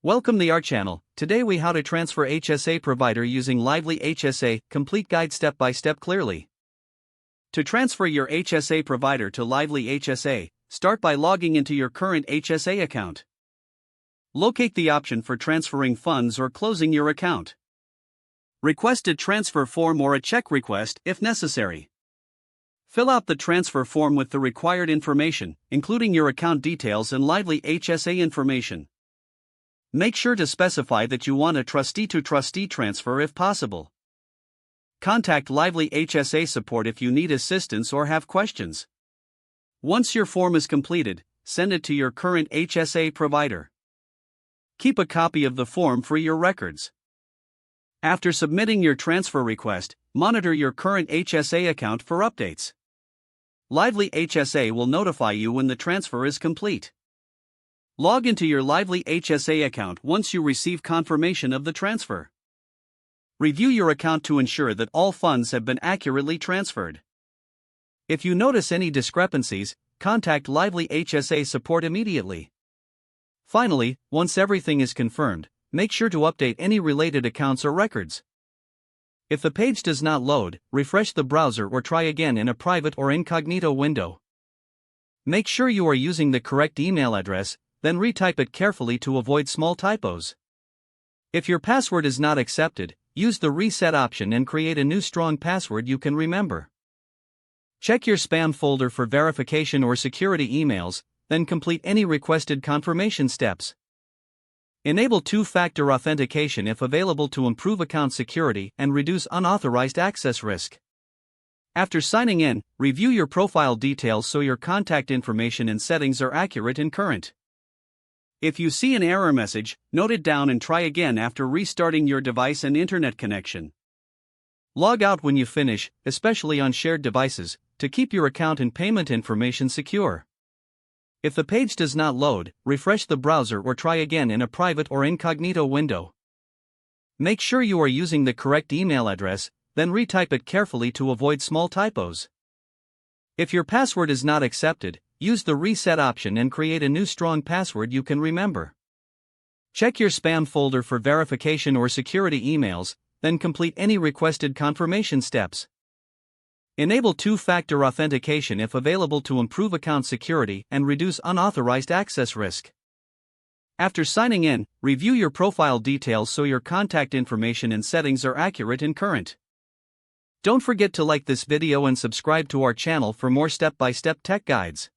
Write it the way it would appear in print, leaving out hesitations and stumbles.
Welcome to our channel. Today we how to transfer HSA provider using Lively HSA, complete guide step by step clearly. To transfer your HSA provider to Lively HSA, start by logging into your current HSA account. Locate the option for transferring funds or closing your account. Request a transfer form or a check request if necessary. Fill out the transfer form with the required information, including your account details and Lively HSA information. Make sure to specify that you want a trustee-to-trustee transfer if possible. Contact Lively HSA support if you need assistance or have questions. Once your form is completed, send it to your current HSA provider. Keep a copy of the form for your records. After submitting your transfer request, monitor your current HSA account for updates. Lively HSA will notify you when the transfer is complete. Log into your Lively HSA account once you receive confirmation of the transfer. Review your account to ensure that all funds have been accurately transferred. If you notice any discrepancies, contact Lively HSA support immediately. Finally, once everything is confirmed, make sure to update any related accounts or records. If the page does not load, refresh the browser or try again in a private or incognito window. Make sure you are using the correct email address, then retype it carefully to avoid small typos. If your password is not accepted, use the reset option and create a new strong password you can remember. Check your spam folder for verification or security emails, then complete any requested confirmation steps. Enable two-factor authentication if available to improve account security and reduce unauthorized access risk. After signing in, review your profile details so your contact information and settings are accurate and current. If you see an error message, note it down and try again after restarting your device and internet connection. Log out when you finish, especially on shared devices, to keep your account and payment information secure. If the page does not load, refresh the browser or try again in a private or incognito window. Make sure you are using the correct email address, then retype it carefully to avoid small typos. If your password is not accepted, use the reset option and create a new strong password you can remember. Check your spam folder for verification or security emails, then complete any requested confirmation steps. Enable two-factor authentication if available to improve account security and reduce unauthorized access risk. After signing in, review your profile details so your contact information and settings are accurate and current. Don't forget to like this video and subscribe to our channel for more step-by-step tech guides.